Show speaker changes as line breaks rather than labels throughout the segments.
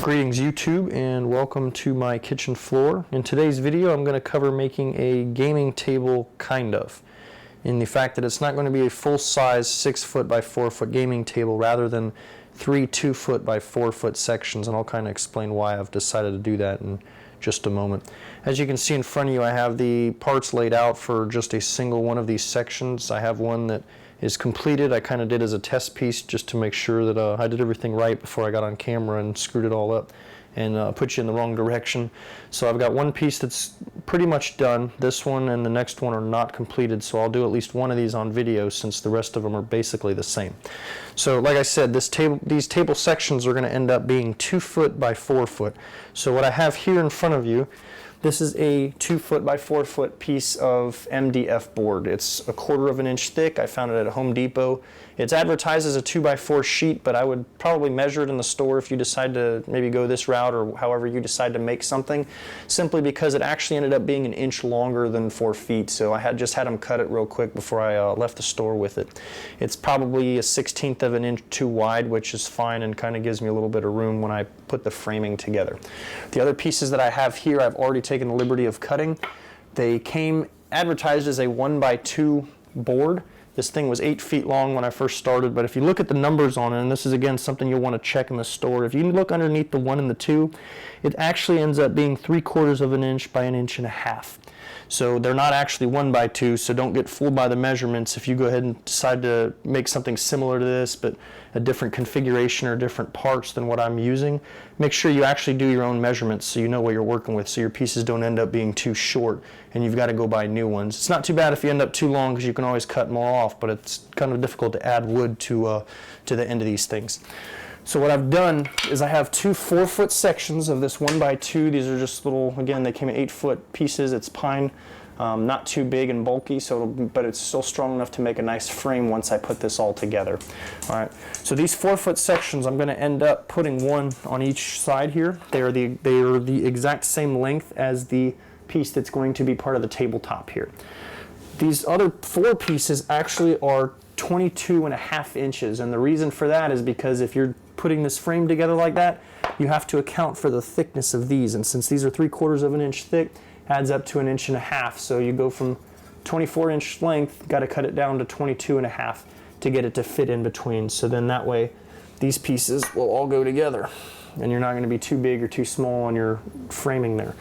Greetings YouTube and welcome to my kitchen floor. In today's video I'm going to cover making a gaming table kind of. In the fact that it's not going to be a full-size 6 foot by 4 foot gaming table rather than 3 2 foot by 4 foot sections, and I'll kind of explain why I've decided to do that in just a moment. As you can see in front of you, I have the parts laid out for just a single one of these sections. I have one that is completed. I kind of did as a test piece just to make sure that I did everything right before I got on camera and screwed it all up and put you in the wrong direction. So I've got one piece that's pretty much done. This one and the next one are not completed, so I'll do at least one of these on video since the rest of them are basically the same. So like I said, these table sections are going to end up being 2 foot by 4 foot. So what I have here in front of you, this is a 2 foot by 4 foot piece of MDF board. It's 1/4 of an inch thick. I found it at Home Depot. It's advertised as a 2 by 4 sheet, but I would probably measure it in the store if you decide to maybe go this route or however you decide to make something, simply because it actually ended up being an inch longer than 4 feet. So I just had them cut it real quick before I left the store with it. It's probably a 1/16 of an inch too wide, which is fine and kind of gives me a little bit of room when I put the framing together. The other pieces that I have here, I've already taken the liberty of cutting. They came advertised as a 1 by 2 board. This thing was 8 feet long when I first started, but if you look at the numbers on it, and this is again something you'll want to check in the store, if you look underneath the 1 and the 2, it actually ends up being 3/4 of an inch by 1.5 inches. So they're not actually 1 by 2, so don't get fooled by the measurements. If you go ahead and decide to make something similar to this, but a different configuration or different parts than what I'm using, make sure you actually do your own measurements so you know what you're working with, so your pieces don't end up being too short and you've got to go buy new ones. It's not too bad if you end up too long because you can always cut more off, but it's kind of difficult to add wood to the end of these things. So what I've done is I have 2 4 foot sections of this 1 by 2. These are just little, again, they came in 8 foot pieces. It's pine, not too big and bulky, but it's still strong enough to make a nice frame once I put this all together. All right, so these 4 foot sections, I'm going to end up putting one on each side here. They are the exact same length as the piece that's going to be part of the tabletop here. These other 4 pieces actually are 22.5 inches, and the reason for that is because if you're putting this frame together like that, you have to account for the thickness of these, and since these are 3/4 of an inch thick, adds up to 1.5 inches. So you go from 24-inch length, got to cut it down to 22.5 to get it to fit in between. So then that way these pieces will all go together and you're not going to be too big or too small on your framing there.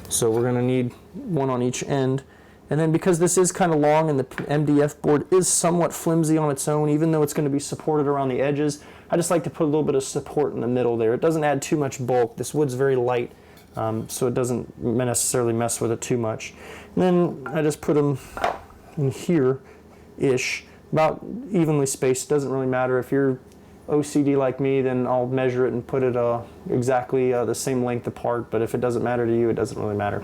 So we're going to need one on each end. And then because this is kind of long and the MDF board is somewhat flimsy on its own, even though it's going to be supported around the edges, I just like to put a little bit of support in the middle there. It doesn't add too much bulk. This wood's very light, so it doesn't necessarily mess with it too much. And then I just put them in here-ish, about evenly spaced. Doesn't really matter. If you're OCD like me, then I'll measure it and put it exactly the same length apart, but if it doesn't matter to you, it doesn't really matter.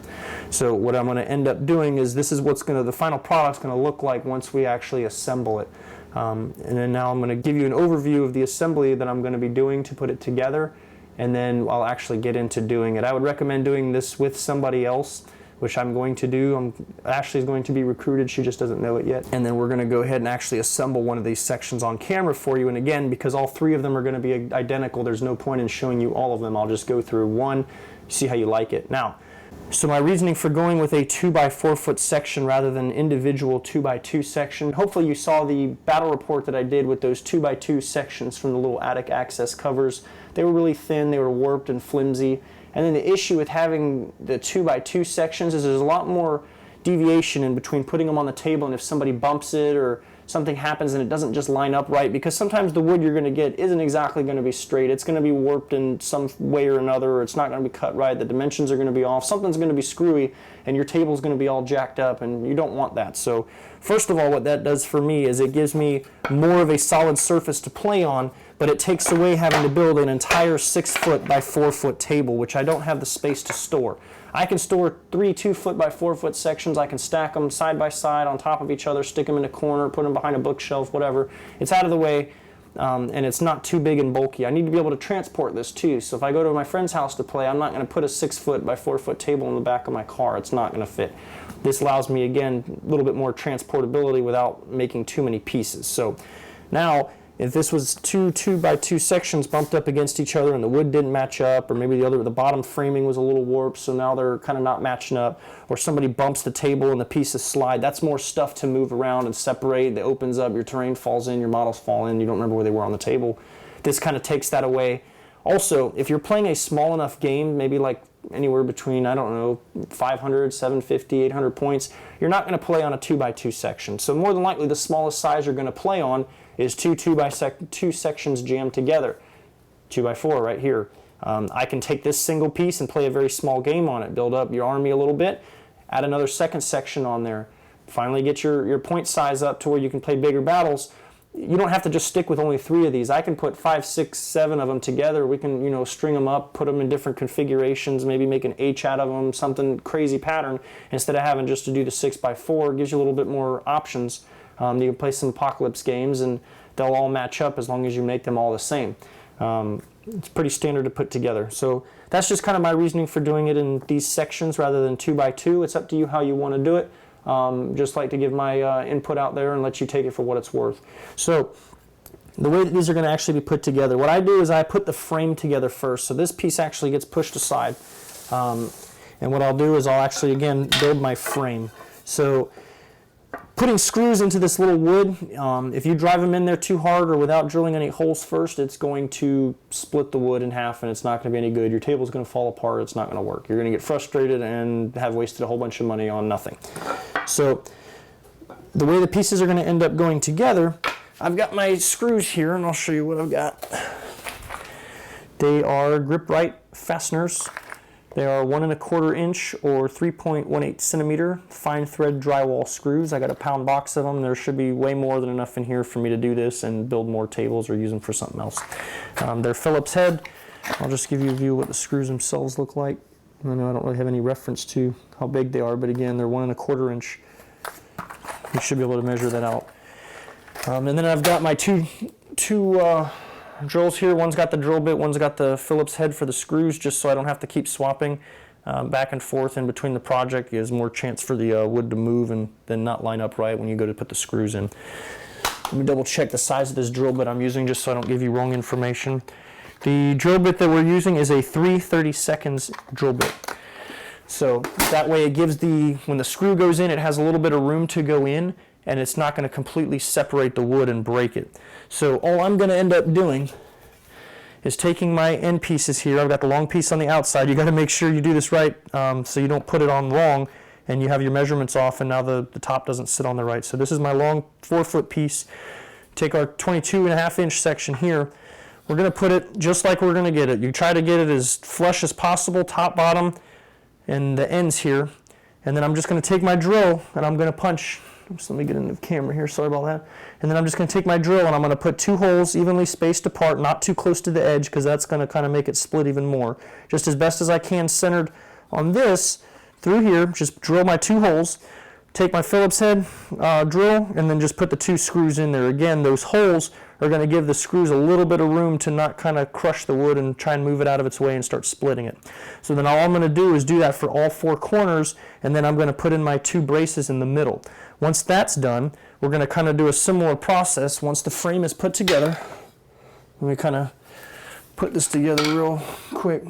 So what I'm going to end up doing is this is the final product's going to look like once we actually assemble it. And then now I'm going to give you an overview of the assembly that I'm going to be doing to put it together, and then I'll actually get into doing it. I would recommend doing this with somebody else, which I'm going to do. Ashley's going to be recruited, she just doesn't know it yet. And then we're going to go ahead and actually assemble one of these sections on camera for you. And again, because all 3 of them are going to be identical, there's no point in showing you all of them. I'll just go through one, see how you like it. Now, so my reasoning for going with a 2 by 4 foot section rather than individual 2 by 2 section, hopefully you saw the battle report that I did with those 2 by 2 sections from the little attic access covers. They were really thin, they were warped and flimsy. And then the issue with having the 2 by 2 sections is there's a lot more deviation in between putting them on the table, and if somebody bumps it or something happens and it doesn't just line up right, because sometimes the wood you're going to get isn't exactly going to be straight. It's going to be warped in some way or another, or it's not going to be cut right. The dimensions are going to be off. Something's going to be screwy, and your table's going to be all jacked up, and you don't want that. So first of all, what that does for me is it gives me more of a solid surface to play on, but it takes away having to build an entire 6 foot by 4 foot table, which I don't have the space to store. I can store 3 2 foot by 4 foot sections. I can stack them side by side on top of each other, stick them in a corner, put them behind a bookshelf, whatever. It's out of the way, and it's not too big and bulky. I need to be able to transport this too. So if I go to my friend's house to play, I'm not going to put a 6 foot by 4 foot table in the back of my car. It's not going to fit. This allows me, again, a little bit more transportability without making too many pieces. So now if this was two 2x2 sections bumped up against each other and the wood didn't match up, or maybe the bottom framing was a little warped, so now they're kind of not matching up, or somebody bumps the table and the pieces slide, that's more stuff to move around and separate. It opens up, your terrain falls in, your models fall in, you don't remember where they were on the table. This kind of takes that away. Also, if you're playing a small enough game, maybe like anywhere between, I don't know, 500, 750, 800 points, you're not going to play on a 2x2 section. So more than likely the smallest size you're going to play on is two 2x2 sections jammed together. 2x4 right here. I can take this single piece and play a very small game on it, build up your army a little bit, add another second section on there, finally get your point size up to where you can play bigger battles. You don't have to just stick with only 3 of these. I can put 5, 6, 7 of them together. We can, you know, string them up, put them in different configurations, maybe make an H out of them, something crazy pattern, instead of having just to do the 6x4. It gives you a little bit more options. You can play some Apocalypse games and they'll all match up as long as you make them all the same. It's pretty standard to put together. So that's just kind of my reasoning for doing it in these sections rather than 2x2. It's up to you how you want to do it. Just like to give my input out there and let you take it for what it's worth. So the way that these are going to actually be put together, what I do is I put the frame together first. So this piece actually gets pushed aside. And what I'll do is I'll actually, again, build my frame. So putting screws into this little wood, if you drive them in there too hard or without drilling any holes first, it's going to split the wood in half and it's not going to be any good. Your table's going to fall apart. It's not going to work. You're going to get frustrated and have wasted a whole bunch of money on nothing. So the way the pieces are going to end up going together, I've got my screws here and I'll show you what I've got. They are grip right fasteners. They are 1 1/4 inch or 3.18 centimeter fine thread drywall screws. I got a pound box of them. There should be way more than enough in here for me to do this and build more tables or use them for something else. They're Phillips head. I'll just give you a view of what the screws themselves look like. I know I don't really have any reference to how big they are, but again, they're 1 1/4 inch. You should be able to measure that out. And then I've got my two drills here. One's got the drill bit, one's got the Phillips head for the screws, just so I don't have to keep swapping back and forth in between the project. There's more chance for the wood to move and then not line up right when you go to put the screws in. Let me double check the size of this drill bit I'm using just so I don't give you wrong information. The drill bit that we're using is a 3/32 drill bit. So that way it gives when the screw goes in, it has a little bit of room to go in and it's not going to completely separate the wood and break it. So all I'm going to end up doing is taking my end pieces here. I've got the long piece on the outside. You got to make sure you do this right so you don't put it on wrong and you have your measurements off and now the top doesn't sit on the right. So this is my long 4-foot piece. Take our 22.5 inch section here. We're going to put it just like we're going to get it. You try to get it as flush as possible, top, bottom, and the ends here. And then I'm just going to take my drill and I'm going to punch. Just let me get into the camera here, sorry about that. And then I'm just going to take my drill and I'm going to put 2 holes evenly spaced apart, not too close to the edge because that's going to kind of make it split even more. Just as best as I can centered on this, through here, just drill my 2 holes, take my Phillips head drill, and then just put the 2 screws in there. Again, those holes are going to give the screws a little bit of room to not kind of crush the wood and try and move it out of its way and start splitting it. So then all I'm going to do is do that for all 4 corners, and then I'm going to put in my 2 braces in the middle. Once that's done, we're going to kind of do a similar process once the frame is put together. Let me kind of put this together real quick.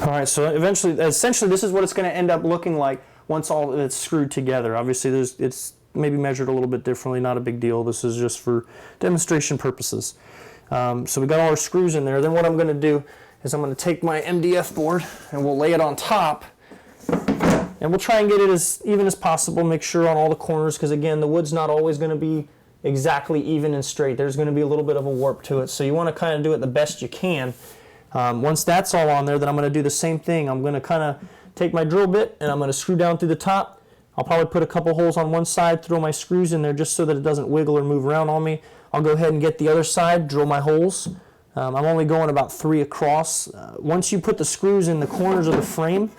All right, so essentially this is what it's going to end up looking like once all of it's screwed together. Obviously it's maybe measured a little bit differently, not a big deal. This is just for demonstration purposes. So we got all our screws in there. Then what I'm going to do is I'm going to take my MDF board and we'll lay it on top. And we'll try and get it as even as possible, make sure on all the corners, because again, the wood's not always going to be exactly even and straight. There's going to be a little bit of a warp to it. So you want to kind of do it the best you can. Once that's all on there, then I'm going to do the same thing. I'm going to kind of take my drill bit and I'm going to screw down through the top. I'll probably put a couple holes on one side, throw my screws in there just so that it doesn't wiggle or move around on me. I'll go ahead and get the other side, drill my holes. I'm only going about 3 across. Once you put the screws in the corners of the frame,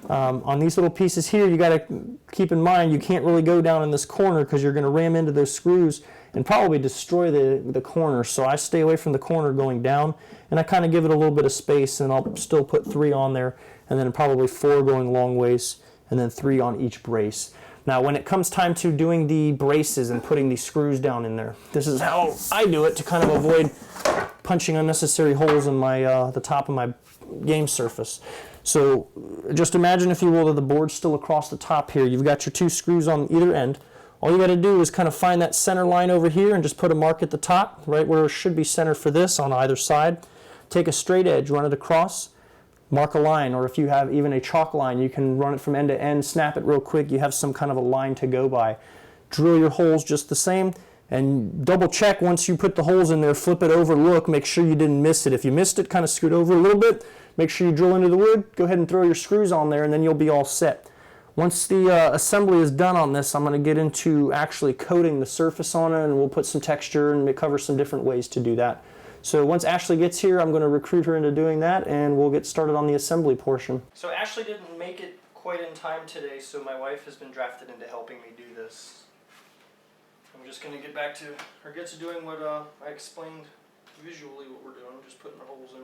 on these little pieces here, you got to keep in mind you can't really go down in this corner because you're going to ram into those screws and probably destroy the corner. So I stay away from the corner going down, and I kind of give it a little bit of space, and I'll still put 3 on there and then probably 4 going long ways, and then 3 on each brace. Now when it comes time to doing the braces and putting the screws down in there, this is how I do it to kind of avoid punching unnecessary holes in my the top of my game surface. So just imagine, if you will, that the board's still across the top here. You've got your 2 screws on either end. All you got to do is kind of find that center line over here and just put a mark at the top, right where it should be center for this on either side. Take a straight edge, run it across, mark a line, or if you have even a chalk line, you can run it from end to end, snap it real quick, you have some kind of a line to go by. Drill your holes just the same, and double check once you put the holes in there, flip it over, look, make sure you didn't miss it. If you missed it, kind of scoot over a little bit, make sure you drill into the wood, go ahead and throw your screws on there, and then you'll be all set. Once the assembly is done on this, I'm going to get into actually coating the surface on it, and we'll put some texture and cover some different ways to do that. So once Ashley gets here, I'm going to recruit her into doing that, and we'll get started on the assembly portion. So Ashley didn't make it quite in time today, so my wife has been drafted into helping me do this. I'm just going to get back to, or get to doing what I explained visually what we're doing, just putting the holes in.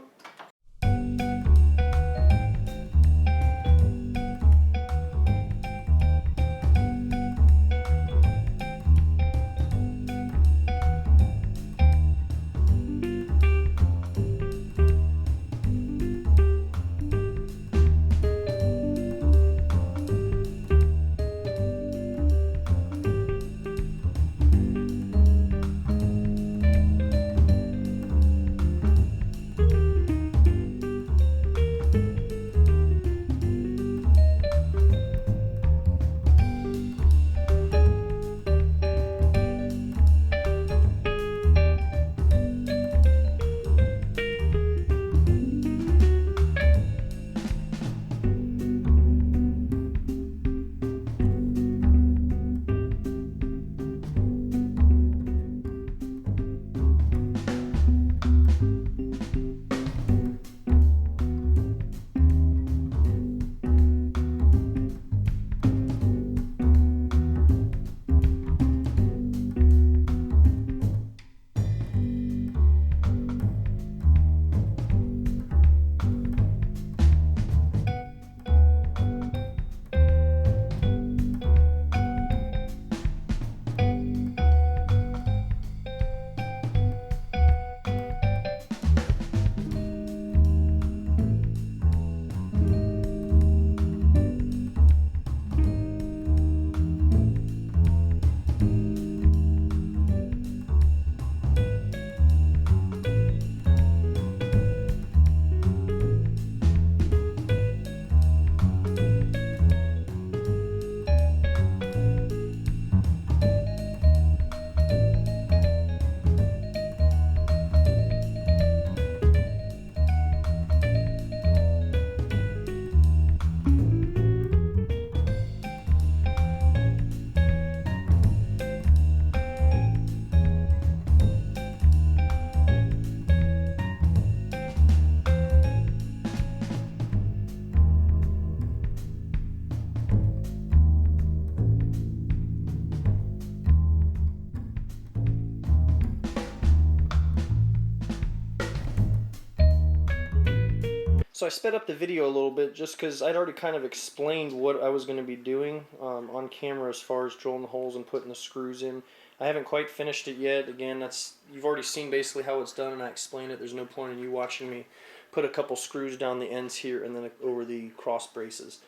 So I sped up the video a little bit just because I'd already kind of explained what I was going to be doing on camera as far as drilling the holes and putting the screws in. I haven't quite finished it yet. Again, you've already seen basically how it's done, and I explained it. There's no point in you watching me put a couple screws down the ends here and then over the cross braces.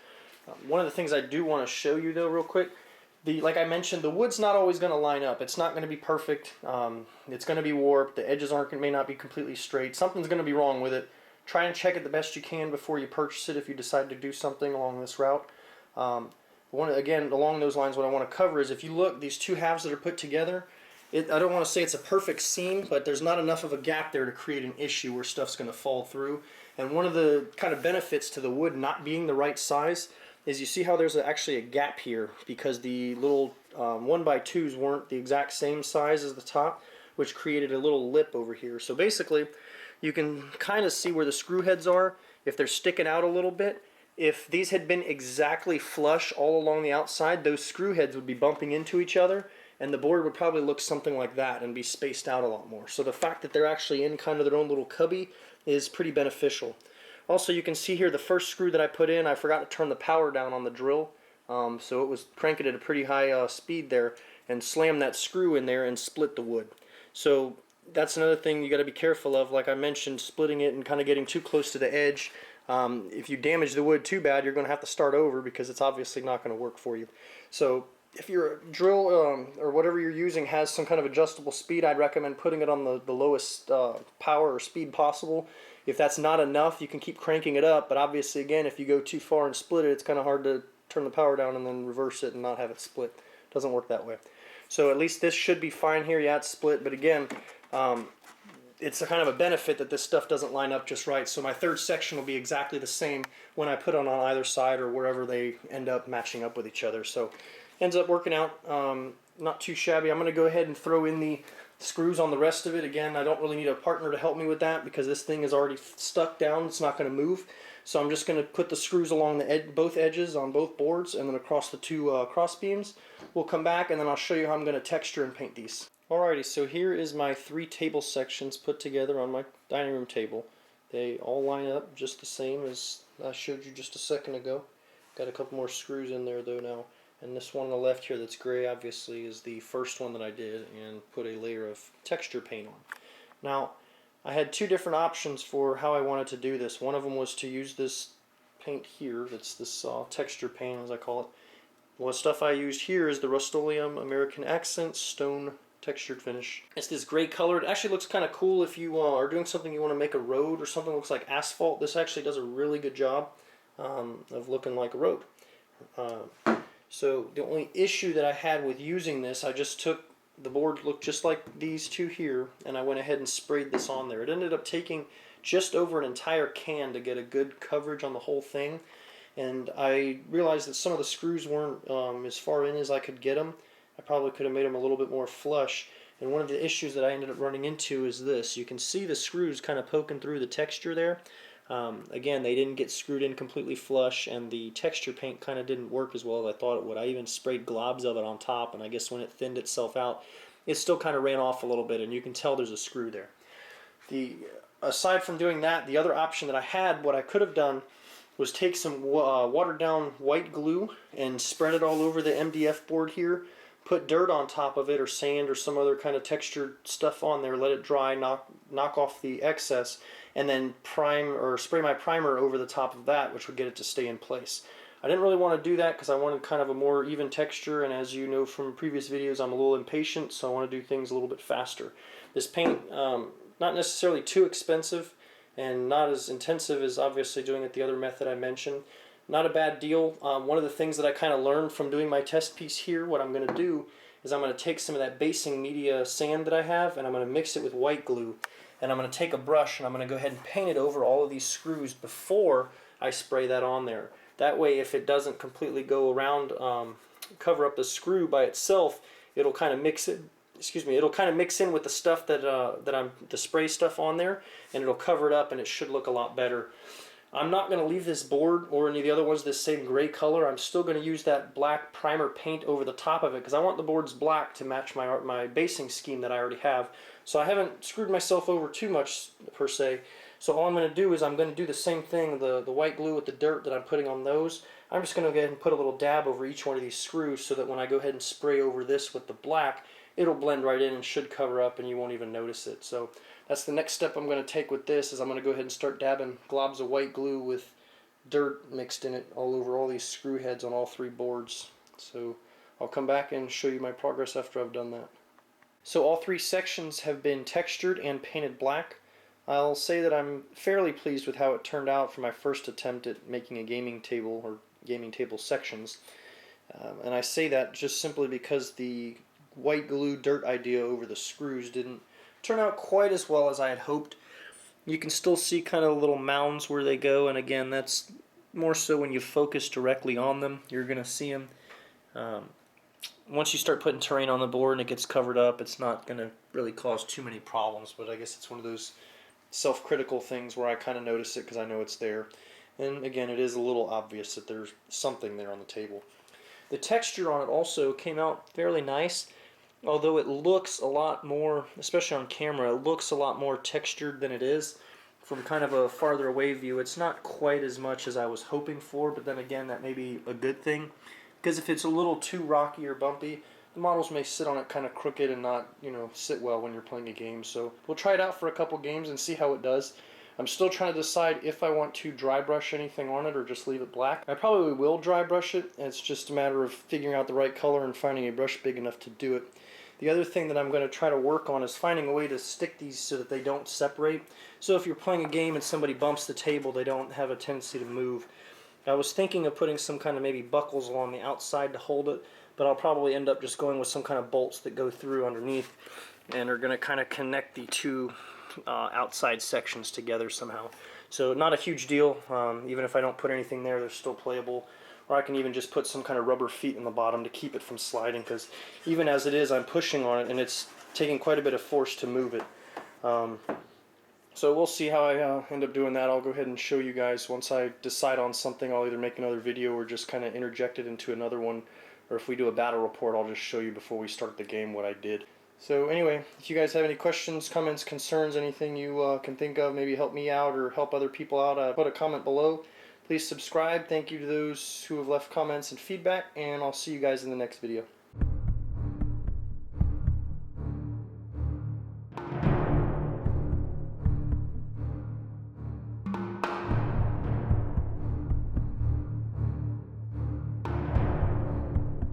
One of the things I do want to show you though real quick, like I mentioned, the wood's not always going to line up. It's not going to be perfect. It's going to be warped. The edges may not be completely straight. Something's going to be wrong with it. Try and check it the best you can before you purchase it if you decide to do something along this route. Again, along those lines, what I want to cover is, if you look, these two halves that are put together, I don't want to say it's a perfect seam, but there's not enough of a gap there to create an issue where stuff's going to fall through. And one of the kind of benefits to the wood not being the right size is you see how there's actually a gap here because the little 1x2s weren't the exact same size as the top, which created a little lip over here. So basically, you can kind of see where the screw heads are, if they're sticking out a little bit. If these had been exactly flush all along the outside, those screw heads would be bumping into each other, and the board would probably look something like that and be spaced out a lot more. So the fact that they're actually in kind of their own little cubby is pretty beneficial. Also, you can see here the first screw that I put in, I forgot to turn the power down on the drill, so it was cranking at a pretty high speed there, and slammed that screw in there and split the wood. So that's another thing you got to be careful of. Like I mentioned, splitting it and kind of getting too close to the edge. If you damage the wood too bad, you're going to have to start over because it's obviously not going to work for you. So if your drill or whatever you're using has some kind of adjustable speed, I'd recommend putting it on the lowest power or speed possible. If that's not enough, you can keep cranking it up, but obviously again, if you go too far and split it, it's kind of hard to turn the power down and then reverse it and not have it split. It doesn't work that way. So at least this should be fine here. Yeah, it's split, but again, it's a kind of a benefit that this stuff doesn't line up just right. So my third section will be exactly the same when I put it on either side or wherever they end up matching up with each other. So ends up working out not too shabby. I'm going to go ahead and throw in the screws on the rest of it. Again, I don't really need a partner to help me with that because this thing is already stuck down. It's not going to move. So I'm just going to put the screws along the both edges on both boards and then across the two cross beams. We'll come back and then I'll show you how I'm going to texture and paint these. Alrighty, so here is my 3 table sections put together on my dining room table. They all line up just the same as I showed you just a second ago. Got a couple more screws in there though now. And this one on the left here that's gray obviously is the first one that I did and put a layer of texture paint on. Now, I had 2 different options for how I wanted to do this. One of them was to use this paint here, that's this texture paint as I call it. Well, the stuff I used here is the Rust-Oleum American Accent Stone textured finish. It's this gray color. It actually looks kind of cool if you are doing something you want to make a road or something that looks like asphalt. This actually does a really good job of looking like a road. So the only issue that I had with using this, I just took the board looked just like these 2 here and I went ahead and sprayed this on there. It ended up taking just over an entire can to get a good coverage on the whole thing, and I realized that some of the screws weren't as far in as I could get them. I probably could have made them a little bit more flush, and one of the issues that I ended up running into is this. You can see the screws kind of poking through the texture there. Again, they didn't get screwed in completely flush, and the texture paint kind of didn't work as well as I thought it would. I even sprayed globs of it on top, and I guess when it thinned itself out, it still kind of ran off a little bit, and you can tell there's a screw there. Aside from doing that, the other option that I had, what I could have done was take some watered down white glue and spread it all over the MDF board here, put dirt on top of it or sand or some other kind of textured stuff on there, let it dry, knock off the excess, and then prime or spray my primer over the top of that, which would get it to stay in place. I didn't really want to do that because I wanted kind of a more even texture, and as you know from previous videos, I'm a little impatient, so I want to do things a little bit faster. This paint, not necessarily too expensive and not as intensive as obviously doing it the other method I mentioned. Not a bad deal. One of the things that I kind of learned from doing my test piece here, what I'm going to do is I'm going to take some of that basing media sand that I have and I'm going to mix it with white glue, and I'm going to take a brush and I'm going to go ahead and paint it over all of these screws before I spray that on there. That way, if it doesn't completely go around, cover up the screw by itself, it'll kind of mix it. It'll kind of mix in with the stuff that the spray stuff on there, and it'll cover it up, and it should look a lot better. I'm not going to leave this board or any of the other ones this same gray color. I'm still going to use that black primer paint over the top of it because I want the boards black to match my basing scheme that I already have. So I haven't screwed myself over too much per se. So all I'm going to do is I'm going to do the same thing, the white glue with the dirt that I'm putting on those. I'm just going to go ahead and put a little dab over each one of these screws so that when I go ahead and spray over this with the black, it'll blend right in and should cover up and you won't even notice it. So that's the next step I'm going to take with this, is I'm going to go ahead and start dabbing globs of white glue with dirt mixed in it all over all these screw heads on all 3 boards. So I'll come back and show you my progress after I've done that. So all 3 sections have been textured and painted black. I'll say that I'm fairly pleased with how it turned out for my first attempt at making a gaming table or gaming table sections. And I say that just simply because the white glue dirt idea over the screws didn't turn out quite as well as I had hoped. You can still see kind of little mounds where they go, and again, that's more so when you focus directly on them, you're going to see them. Once you start putting terrain on the board and it gets covered up, it's not going to really cause too many problems, but I guess it's one of those self-critical things where I kind of notice it because I know it's there. And again, it is a little obvious that there's something there on the table. The texture on it also came out fairly nice, although it looks a lot more, especially on camera, it looks a lot more textured than it is. from kind of a farther away view, it's not quite as much as I was hoping for, but then again, that may be a good thing. Because if it's a little too rocky or bumpy, the models may sit on it kind of crooked and not, sit well when you're playing a game. So we'll try it out for a couple games and see how it does. I'm still trying to decide if I want to dry brush anything on it or just leave it black. I probably will dry brush it. It's just a matter of figuring out the right color and finding a brush big enough to do it. The other thing that I'm going to try to work on is finding a way to stick these so that they don't separate. So if you're playing a game and somebody bumps the table, they don't have a tendency to move. I was thinking of putting some kind of maybe buckles along the outside to hold it, but I'll probably end up just going with some kind of bolts that go through underneath and are going to kind of connect the two outside sections together somehow. So not a huge deal. Even if I don't put anything there, they're still playable. Or I can even just put some kind of rubber feet in the bottom to keep it from sliding, because even as it is, I'm pushing on it and it's taking quite a bit of force to move it. So we'll see how I end up doing that. I'll go ahead and show you guys once I decide on something. I'll either make another video or just kind of interject it into another one. Or if we do a battle report, I'll just show you before we start the game what I did. So anyway, if you guys have any questions, comments, concerns, anything you can think of, maybe help me out or help other people out, put a comment below. Please subscribe. Thank you to those who have left comments and feedback, and I'll see you guys in the next video.